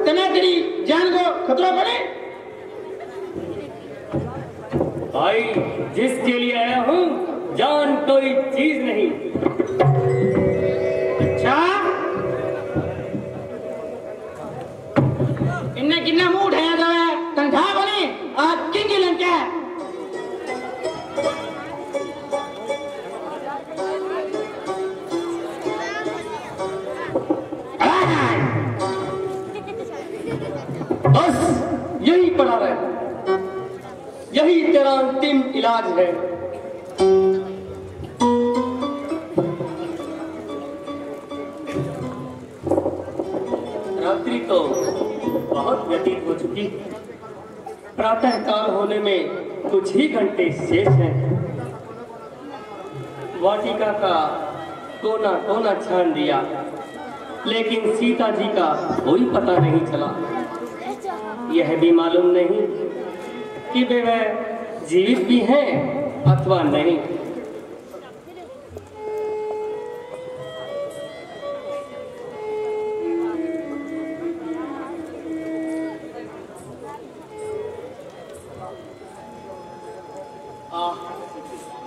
तना तेरी जान को खतरा पड़े। भाई जिसके लिए आया हूँ जान कोई चीज नहीं। अच्छा इन्हें कितना मुंह उठाया था तनखा बने आज किंग लंका बस यही पड़ा रहे, यही तेरा अंतिम इलाज है। रात्रि तो बहुत व्यतीत हो चुकी, प्रातः काल होने में कुछ ही घंटे शेष हैं। वाटिका का कोना कोना छान दिया, लेकिन सीता जी का कोई पता नहीं चला। यह भी मालूम नहीं कि वे जीवित भी हैं अथवा नहीं।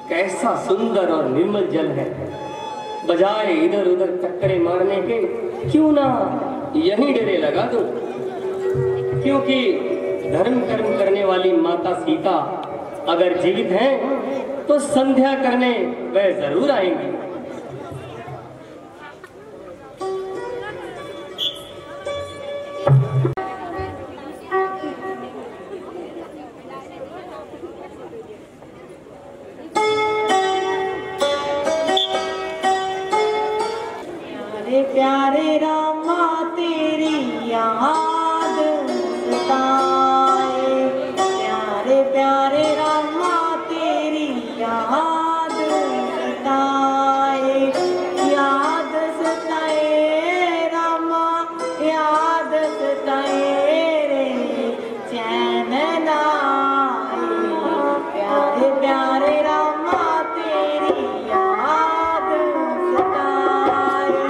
कैसा सुंदर और निर्मल जल है। बजाय इधर उधर चक्करे मारने के क्यों ना यहीं डेरे लगा दूं, क्योंकि धर्म कर्म करने वाली माता सीता अगर जीवित हैं तो संध्या करने वह जरूर आएंगी। प्यारे रामा तेरी याद सताए, प्यारे प्यारे रामा तेरी याद सताए, याद सताए रामा याद सताए रे चैन ना आए, प्यारे प्यारे रामा तेरी याद सताए।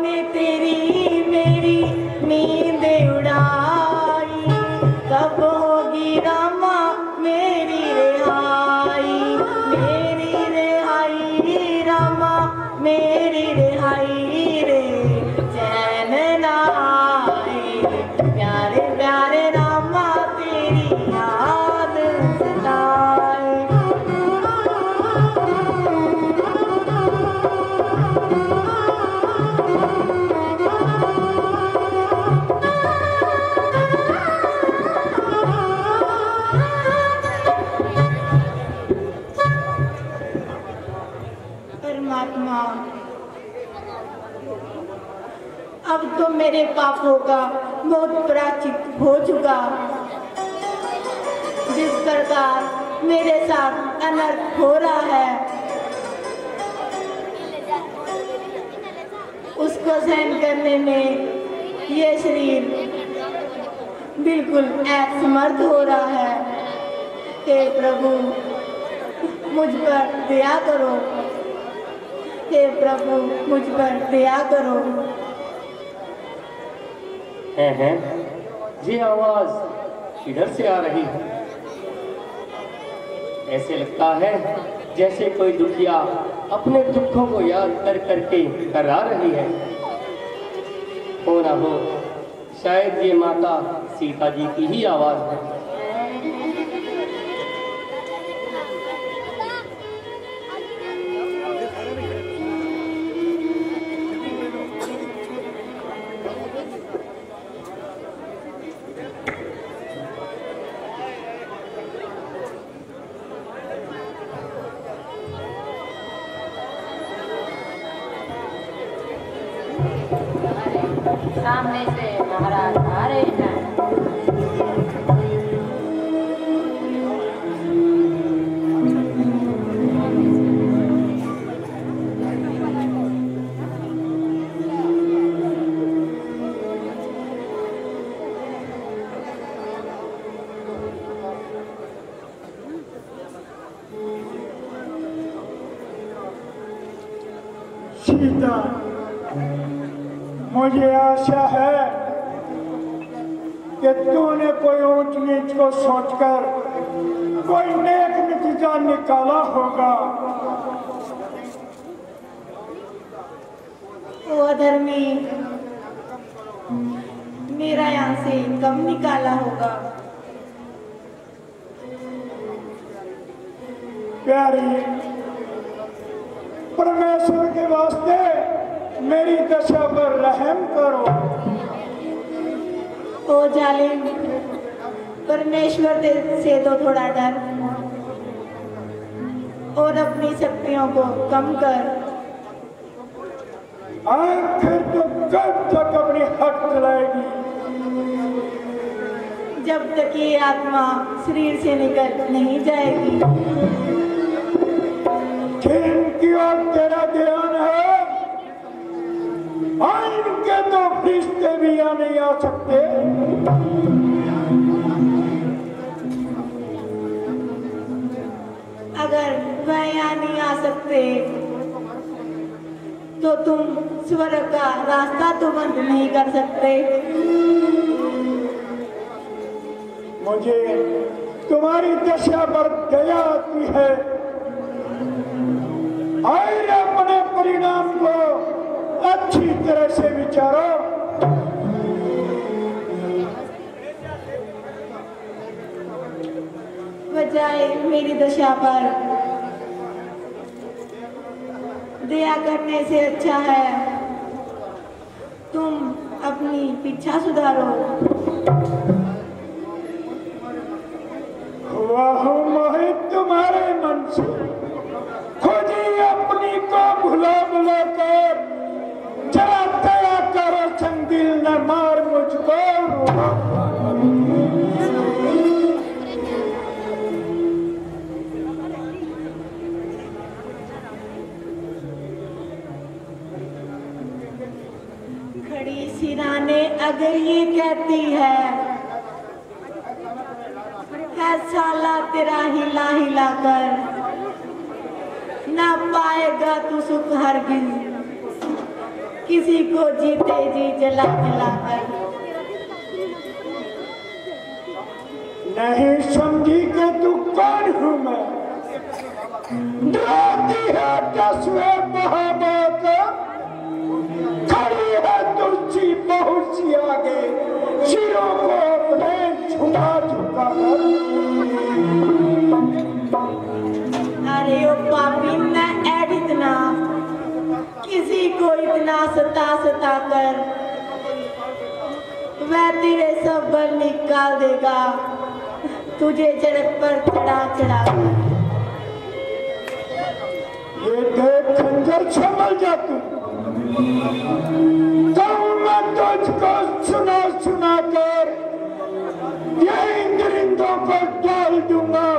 ने तेरी मेरी नींद उड़ाई, कब होगी रामा मेरी रिहाई, मेरी रिहाई रामा मेरी रिहाई रे, चैन ना आए प्यारे प्यारे रामा तेरी याद सताए। परमात्मा, अब तो मेरे पापों का बहुत प्रायश्चित हो चुका। जिस प्रकार मेरे साथ अनर्थ हो रहा है उसको सहन करने में ये शरीर बिल्कुल असमर्थ हो रहा है। हे प्रभु मुझ पर दया करो, हे प्रभु मुझ पर दया करो। है ये आवाज इधर से आ रही है। ऐसे लगता है जैसे कोई दुखिया अपने दुखों को याद कर करके करा रही है। हो ना हो शायद ये माता सीता जी की ही आवाज है। सामने से महाराज आ रहे हैं। सीता, मुझे आशा है कि तूने कोई ऊंच नीच को सोचकर कोई नेक नतीजा निकाला होगा। वो अधर्मी मेरा यहाँ से कम निकाला होगा। प्यारी, परमेश्वर के वास्ते मेरी दशा पर रहम करो। ओ जालिम, परमेश्वर से तो थोड़ा डर और अपनी शक्तियों को कम कर। आखिर तो कब तक अपनी हक चलाएगी? जब तक ये आत्मा शरीर से निकल नहीं जाएगी। जिनकी ओर तेरा ध्यान है इनके तो फरिश्ते भी आ नहीं आ सकते। अगर वह यहाँ नहीं आ सकते तो तुम स्वर्ग का रास्ता तो बंद नहीं कर सकते। मुझे तुम्हारी दशा पर दया आती है और अपने परिणाम को अच्छी तरह से विचारो। बजाय मेरी दशा पर दया करने से अच्छा है तुम अपनी पीछा सुधारो। वाह मोहित तुम्हारे मन से खुद ही अपनी को भुला भुला कर जरा दया करो, संदिल न मार मुझको। खड़ी सिराने अगर ये कहती है साला तेरा हिला हिला कर ना पाएगा तू सुख हरगिज। किसी को जीते जी जला जलाकर। नहीं समझी कि तू कौन हूं मैं। डराती है दसवें महाबात, खड़ी है तुलसी बहुत सी आगे, सिरों को अपने झुका झुका कर। अरे ओ पापी, मैं ऐड इतना किसी को इतना सता सता कर वह तेरे सब बल निकाल देगा, तुझे सड़क पर चढ़ा चढ़ा कर। ये देख खंजर संभल जा तू, तो मैं तुझको सुना सुना कर ये इंद्रियों को डाल दूंगा,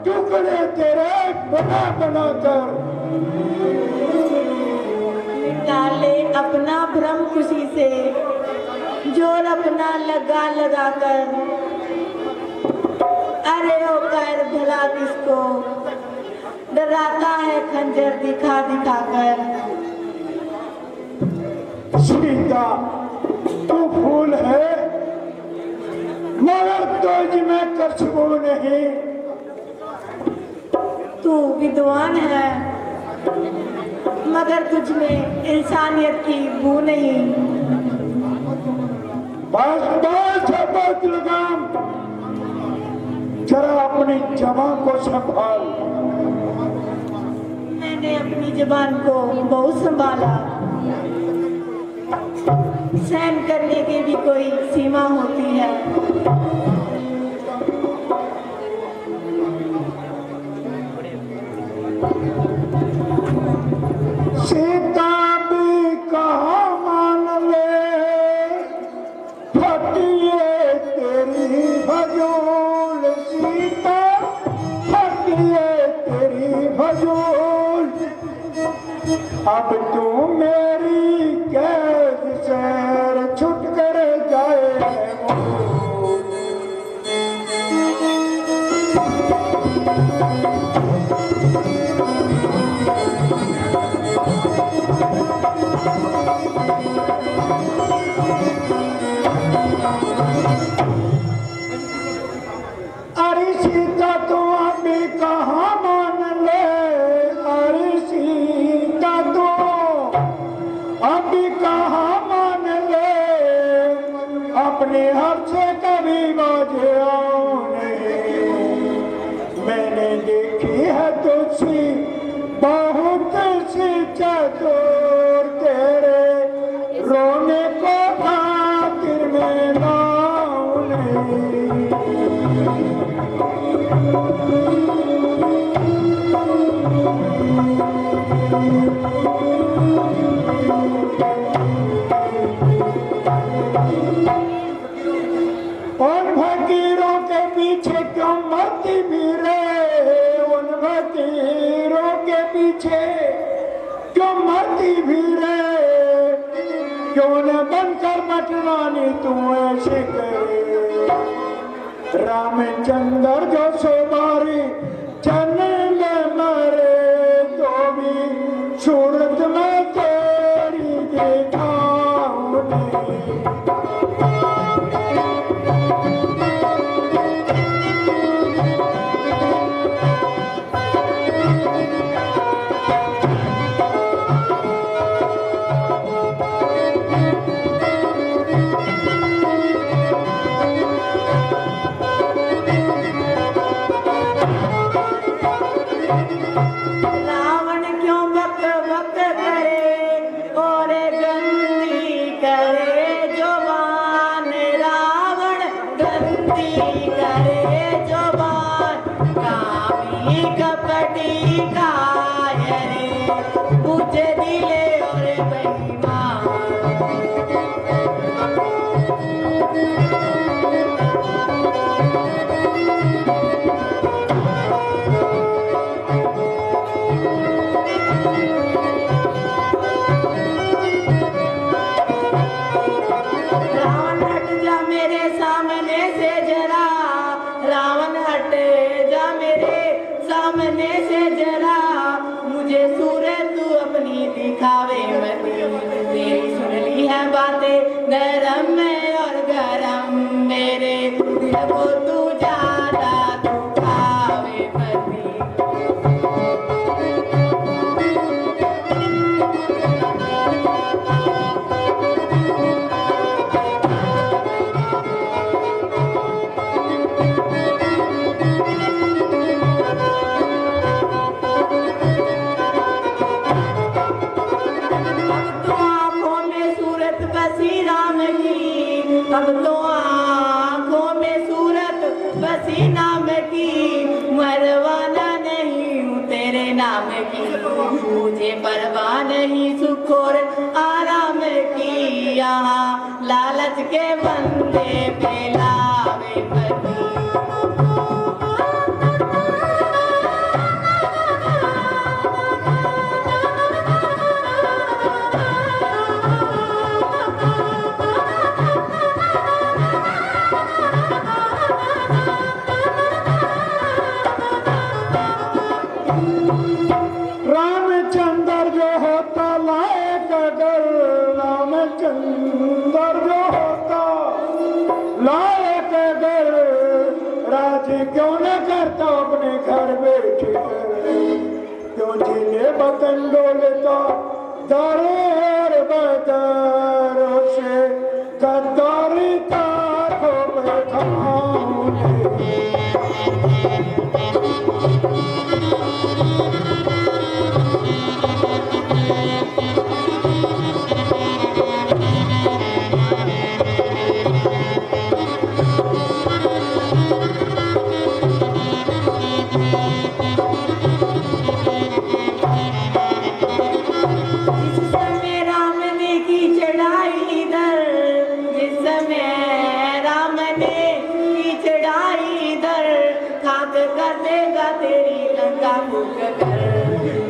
टुकड़े तेरे बना बना कर। निकाले अपना भ्रम खुशी से, जोर अपना लगा लगा कर। अरे ओ कर भला किसको डराता है खंजर दिखा दिखा कर। सीता तू फूल है मगर तुझ में कछुओ नहीं। तू विद्वान है मगर तुझ में इंसानियत की बू नहीं। बस बस है बहुत लगाम, जरा अपनी जबान को संभाल। मैंने अपनी जबान को बहुत संभाला, सहन करने की भी कोई सीमा होती है। सीता भी कहा मान ले, फटिए तेरी भजोल। सीता फटिए तेरी भजोल, अब तू मेरी कैद से छुट कर जाए मोल। अरे सीता तो अभी कहाँ मान ले, अरे सीता तो अभी कहाँ मान ले, अपने हर से कभी बाजे आओ नहीं। मैंने देखी है तुझसी बहुत सी चतुर, तेरे रोने को खातिर में नाऊ नहीं। उन फकीरों के पीछे क्यों मरती फिरे, उन फकीरों के पीछे क्यों मरती फिरे, क्यों न बनकर मटरानी तू ऐसे करे। रामचंद्र जो सोमारी जन्म मरे, तो भी सूरत में तेरी देखाऊं नहीं। रावण क्यों बक बक बातें नरम में और गरम मेरे दिल को तू ज्यादा दुखावे मती। अब तो आँखों में सूरत बसी नाम की, मरवाना नहीं हूँ तेरे नाम की, मुझे परवाह नहीं सुख और आराम की, यहाँ लालच के बंदे फैलावे मती। रामचंद्र जो होता लायक अगर, रामचंद्र जो होता लायक अगर, राजी क्यों न करता अपने घर बैठे कर, क्यों झीले बतन डोलता दरेर बदरों से गद्दारी ताको बैठाऊंगी।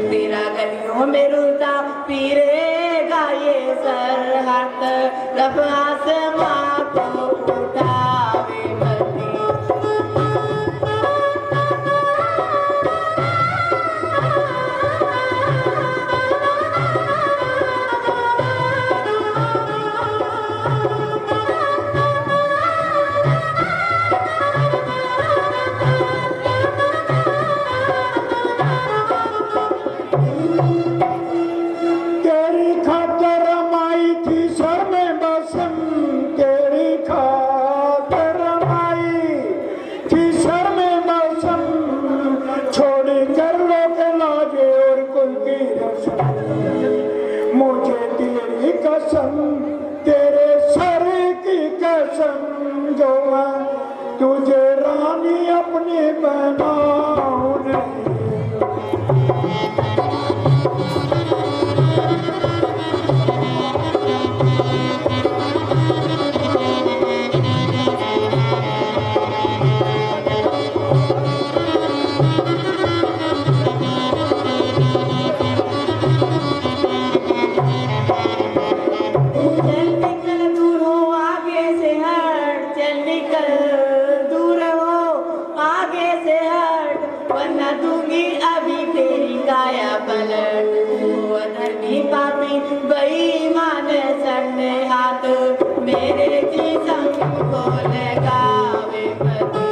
तेरा गलियों में रुलता पीरेगा ये सर, हाथ रब आसमां को उठावे मती। मुझे तेरी कसम, तेरे सर की कसम, जो मैं तुझे रानी अपनी बनाऊं नहीं। बेईमान सन्ने हाथ मेरे जिस्म को लगावे मती।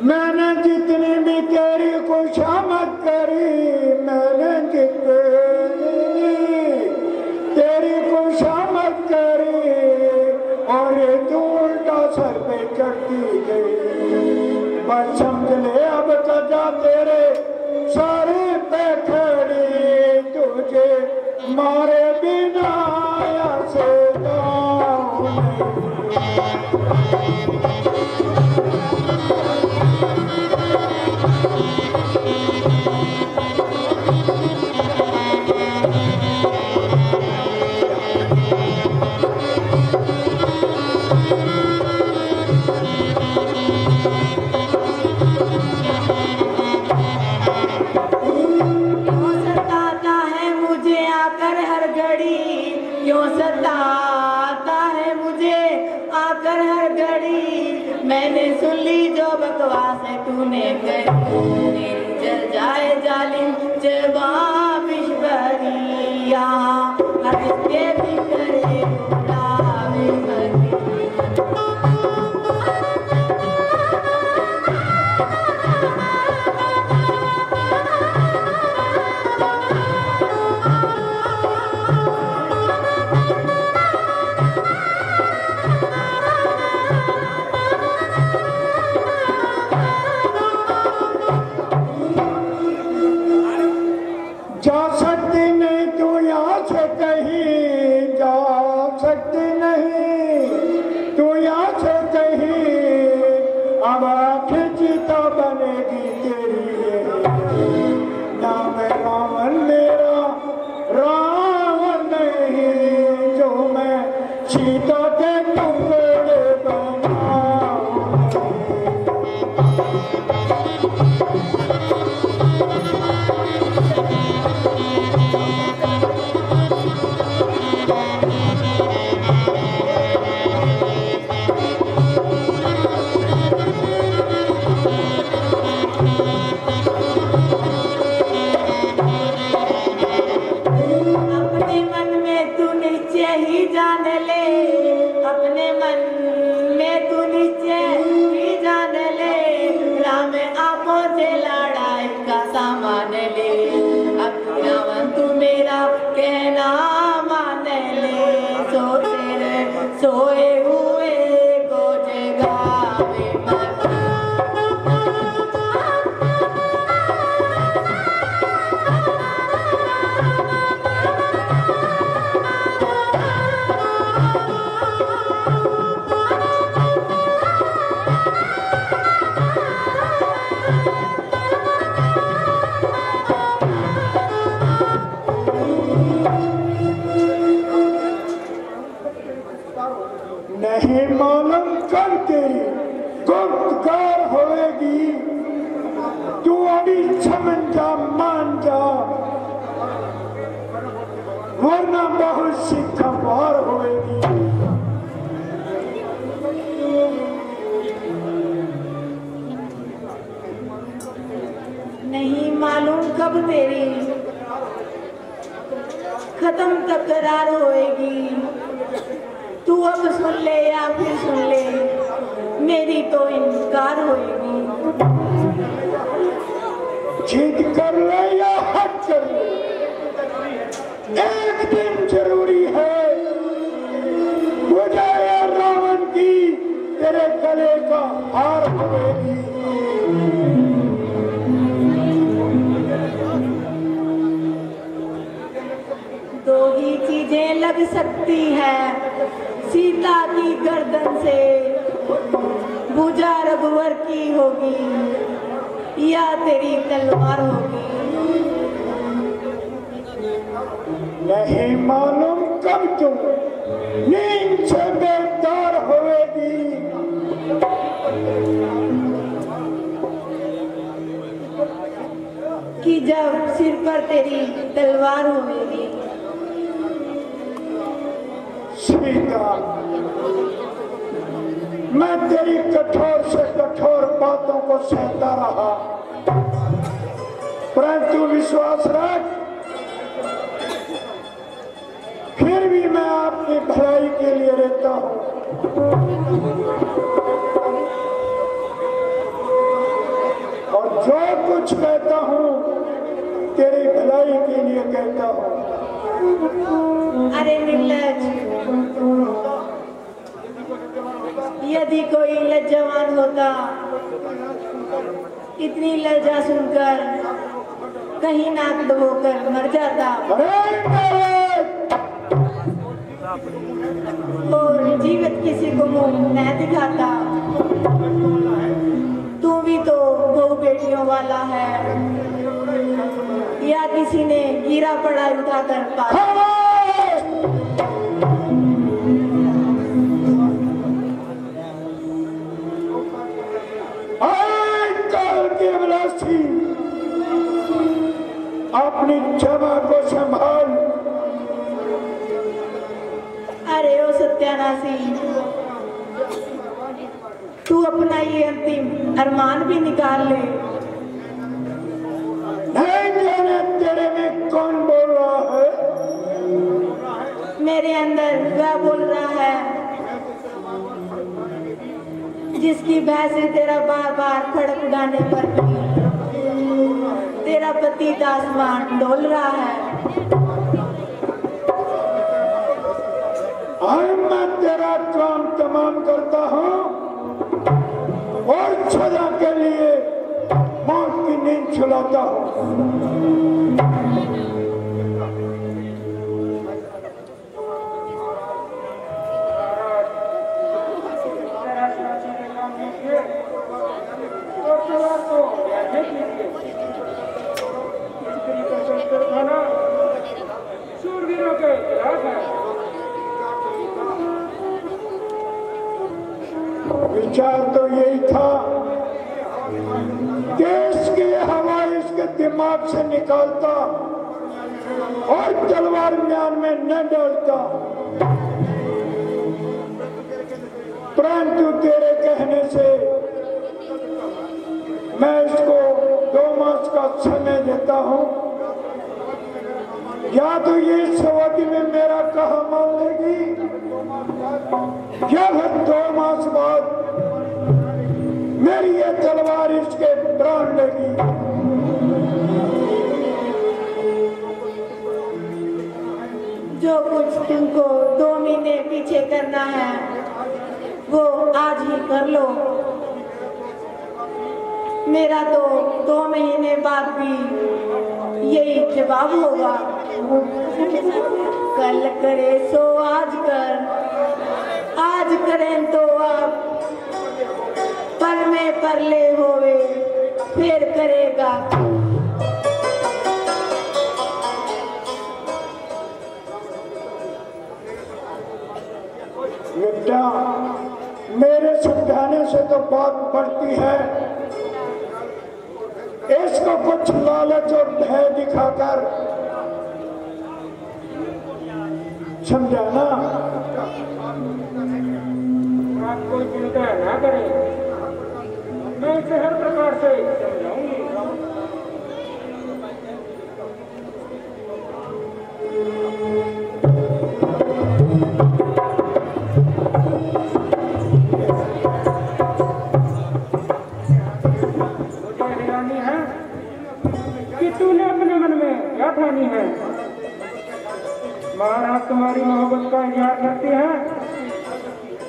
मैंने जितनी भी तेरी खुशामद करी, मैंने जितनी तेरी खुशामद करी, और ये तू उल्टा सर पे चढ़ती गई। बस समझ ले अब सजा तेरे सारे पे खड़ी, तुझे मारे बिना से जाऊं में कहीं मेरी जल जाए जालिम जवाब ईश्वरिया हर इसके भी करे बुलावे बरी। जा सकती नहीं तू यहाँ से कहीं, जा सकती नहीं तू यहाँ से कहीं, अब आखिर जीता बनेगी तेरी ये। नाम रावण मेरा रावण नहीं, जो मैं सीता के टुकड़े बनाऊं। अपने मन में तू नीचे ही जान ले, अपने मन में तू नीचे ही जान ले, राम आंखों से लड़ाई का सामान ले। अब रावण तू मेरा कहना मान ले, सो तेरे सोए हुए को जगावे मत। नहीं मालूम कब तेरी गुप्तकार होएगी, तू अभी समझ जा मान जा, वरना बहुत सी खबर होएगी। नहीं मालूम कब तेरी खत्म तकरार होएगी, तू अब सुन ले या फिर सुन ले, मेरी तो इनकार होएगी। जिद कर ले या हट कर ले, एक दिन जरूरी है बुझाया रावण की तेरे गले का हार होएगी। दो ही चीजें लग सकती है सीता की गर्दन से, भुजा रघुवर की होगी या तेरी तलवार होगी। नहीं मालूम कब तुम नींद से बेदार होएगी, कि जब सिर पर तेरी तलवार होगी। सीता, मैं तेरी कठोर से कठोर बातों को सहता रहा, परंतु विश्वास रख, फिर भी मैं आपकी भलाई के लिए रहता हूँ। और जो कुछ कहता हूँ तेरी भलाई के लिए कहता हूँ। अरे निर्लज, यदि कोई लज्जावान होता इतनी लज्जा सुनकर कहीं नाक डुबोकर मर जाता और जीवित किसी को मुंह न दिखाता। तू भी तो बहु बेटियों वाला है, या किसी ने गिरा पड़ा उठाकर पाला। अपनी जमा को संभाल। अरे ओ सत्यानाशी, तू अपना ये अंतिम अरमान भी निकाल ले। नहीं जाने तेरे में कौन बोल रहा है? मेरे अंदर वह बोल रहा है जिसकी भय से तेरा बार बार खड़क उड़ाने पर भी तेरा पति आसमान डोल रहा है। मैं तेरा काम तमाम करता हूँ और सजा के लिए मौत की नींद छुलाता हूँ। शूरवीरों के इतिहास है। विचार तो यही था कि इसकी हवा इसके दिमाग से निकालता और तलवार म्यान में न डालता, परंतु तेरे कहने से मैं इसको 2 मास का समय देता हूँ। या तो ये इस अवधि में मेरा कहा मान लेगी या फिर 2 मास बाद मेरी ये तलवार इसके प्राण लेगी। जो कुछ तुमको 2 महीने पीछे करना है वो आज ही कर लो। मेरा तो 2 महीने बाद भी यही जवाब होगा। कल करे सो आज कर, आज करें तो अब, पर में परले होवे फिर करेगा। बेटा मेरे समझाने से तो बात बढ़ती है, इसको कुछ लालच और भय दिखाकर समझाना। आप कोई चिंता ना करें, मैं इसे हर प्रकार से समझाऊंगी। मुझे हैरानी है कि तूने अपने मन में क्या ठानी है। महाराज तुम्हारी मोहब्बत का इजहार करती है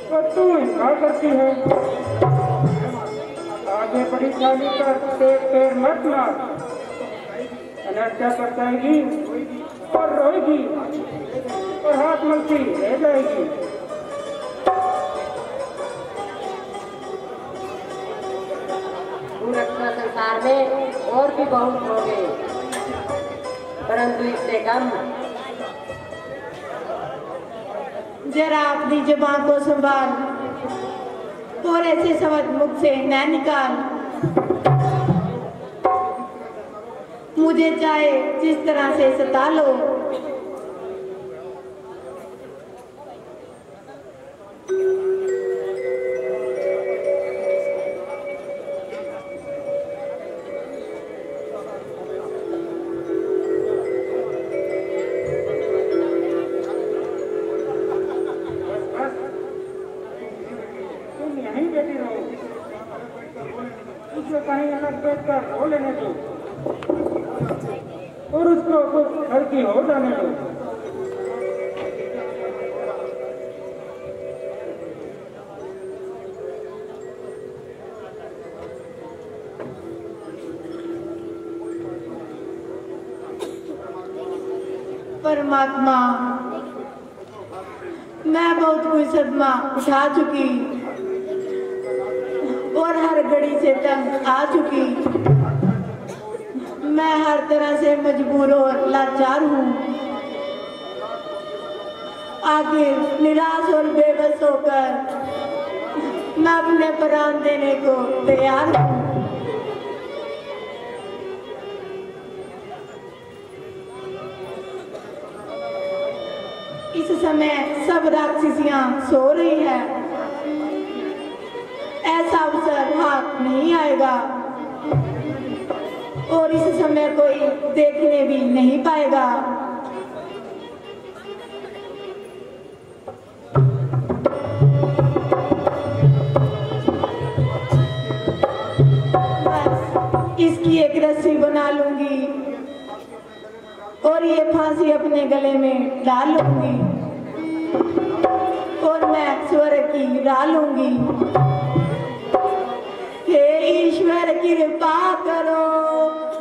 तो तू इनकार करती है। आगे बड़ी चाली कर पैर मत मार, अनर्था कर जाएगी और रोएगी और हाथ मलती रह जाएगी। रक्षा संसार में और भी बहुत होंगे, परंतु इससे कम। जरा अपनी जुबान को संभाल और ऐसे शब्द मुख से न निकाल। मुझे चाहे जिस तरह से सता लो, कहीं अलग बैठकर रो लेने दो और उसको कुछ हल्की हो जाने दो। परमात्मा, मैं बहुत कोई सदमा उठा चुकी और हर घड़ी से तंग आ चुकी। मैं हर तरह से मजबूर और लाचार हूँ। आखिर निराश और बेबस होकर मैं अपने प्राण देने को तैयार हूँ। इस समय सब राक्षसियां सो रही है। ऐसा नहीं आएगा और इस समय कोई देखने भी नहीं पाएगा। बस इसकी एक रस्सी बना लूंगी और ये फांसी अपने गले में डाल लूंगी और मैं स्वर्ग की राह लूंगी। हे ईश्वर कृपा करो,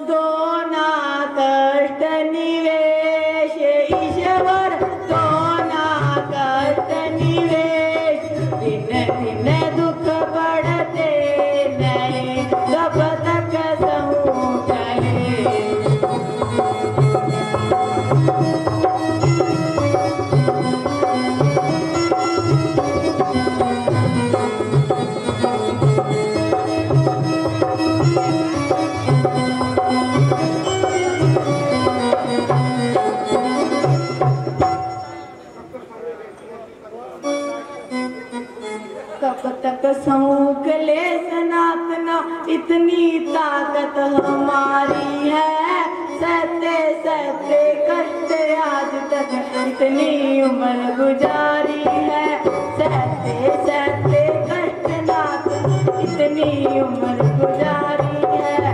दो ना कष्ट निवेश। ईश्वर दो ना कष्ट निवेश। दिन दिन दुख बढ़ते नए, कब तक सहूं चले। कब तक सौंक ले सनातना, इतनी ताकत हमारी है। सहते सहते कष्ट आज तक इतनी उम्र गुजारी है। सहते सहते कष्ट नाथ इतनी उम्र गुजारी है।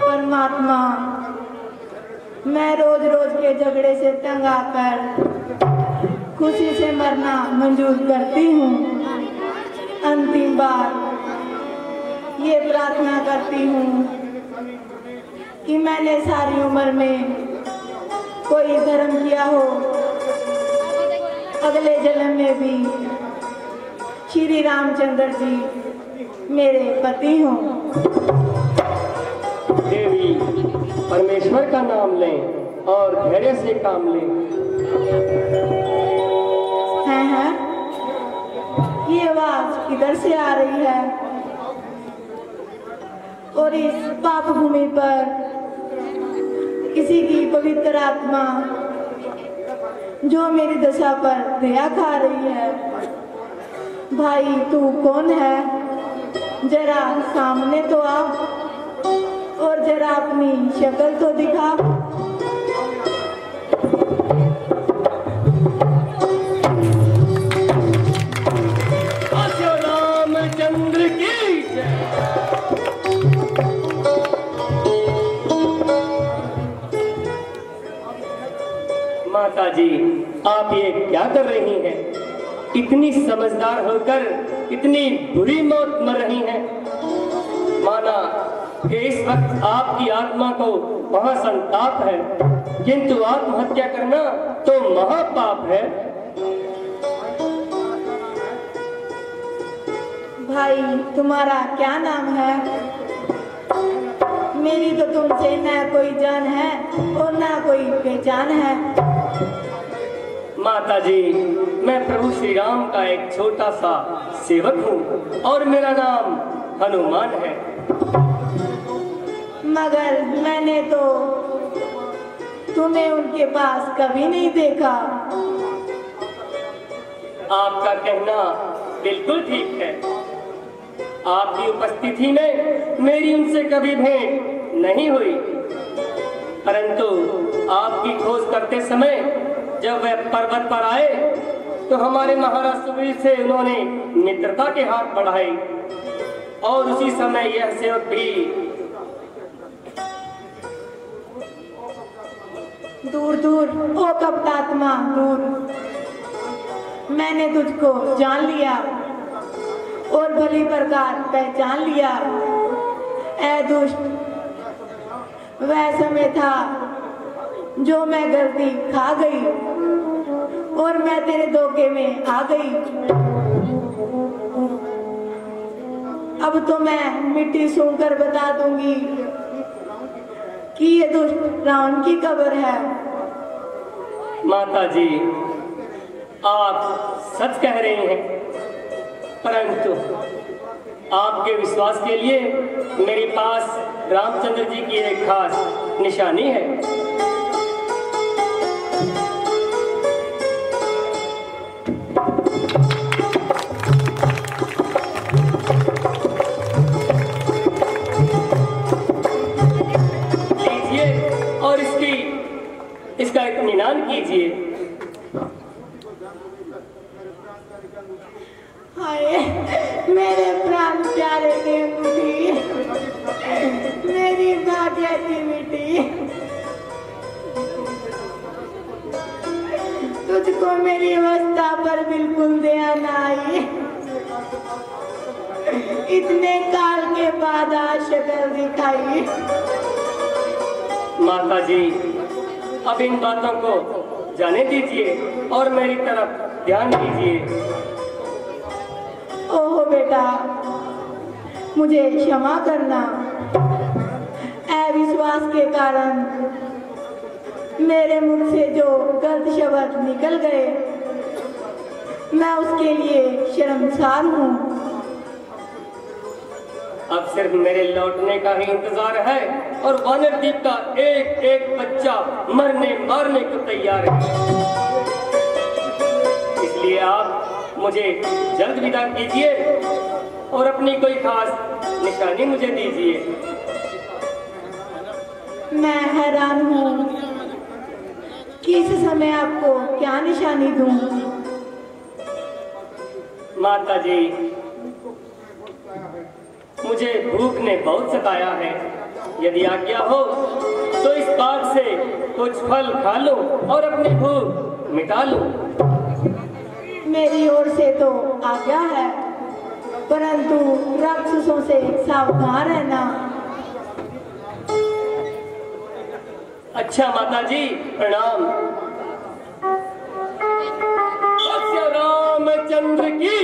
परमात्मा, मैं रोज रोज के झगड़े से तंग आकर खुशी से मरना मंजूर करती हूँ। अंतिम बार ये प्रार्थना करती हूँ कि मैंने सारी उम्र में कोई धर्म किया हो, अगले जन्म में भी श्री रामचंद्र जी मेरे पति हों। देवी, परमेश्वर का नाम लें और धैर्य से काम लें। है ये आवाज किधर से आ रही है और इस पाप भूमि पर किसी की पवित्र आत्मा जो मेरी दशा पर दया खा रही है। भाई तू कौन है? जरा सामने तो आ और जरा अपनी शक्ल तो दिखा। रामचंद्र की जय। माता जी, आप ये क्या कर रही हैं? इतनी समझदार होकर इतनी बुरी मौत मर रही हैं। माना कि इस वक्त आपकी आत्मा को महासंताप है, किंतु आत्महत्या करना तो महापाप है। भाई तुम्हारा क्या नाम है? मेरी तो तुमसे न कोई जान है और ना कोई पहचान है। माता जी, मैं प्रभु श्री राम का एक छोटा सा सेवक हूँ और मेरा नाम हनुमान है। मगर मैंने तो तुम्हें उनके पास कभी नहीं देखा। आपका कहना बिल्कुल ठीक है। आपकी उपस्थिति में मेरी उनसे कभी भेंट नहीं हुई, परंतु आपकी खोज करते समय जब वे पर्वत पर आए तो हमारे महाराज सुग्रीव से उन्होंने मित्रता के हाथ बढ़ाए और उसी समय यह सेवक भी दूर दूर ओ कपटात्मा दूर, मैंने तुझको जान लिया और भली प्रकार पहचान लिया। ऐ दुष्ट, वह समय था जो मैं गलती खा गई और मैं तेरे धोखे में आ गई। अब तो मैं मिट्टी सूंघकर बता दूंगी कि ये दुष्ट रावण की कब्र है। माता जी, आप सच कह रहे हैं, परंतु आपके विश्वास के लिए मेरे पास रामचंद्र जी की एक खास निशानी है। लीजिए और इसका इत्मीनान कीजिए। हाय मेरे प्राण प्यारे गेंदू जी, मेरी भाग्य की मिट्टी, तुझको मेरी अवस्था पर बिल्कुल ध्यान आई। इतने काल के बाद आज शक्ल दिखाई। माता जी, अब इन बातों को जाने दीजिए और मेरी तरफ ध्यान दीजिए। ओह बेटा, मुझे क्षमा करना। अविश्वास के कारण मेरे मुख से जो गलत शब्द निकल गए, मैं उसके लिए शर्मसार हूँ। अब सिर्फ मेरे लौटने का ही इंतजार है और वानर द्वीप का एक एक बच्चा मरने मारने को तैयार है। इसलिए आप मुझे जल्द विदा कीजिए और अपनी कोई खास निशानी मुझे दीजिए। मैं हैरान हूँ कि इस समय आपको क्या निशानी दूँ। माता जी, मुझे भूख ने बहुत सताया है। यदि आज्ञा हो तो इस बाग से कुछ फल खा लो और अपनी भूख मिटा लो। मेरी ओर से तो आज्ञा है, परंतु राक्षसों से सावधान रहना। अच्छा माता जी, प्रणाम। रामचंद्र की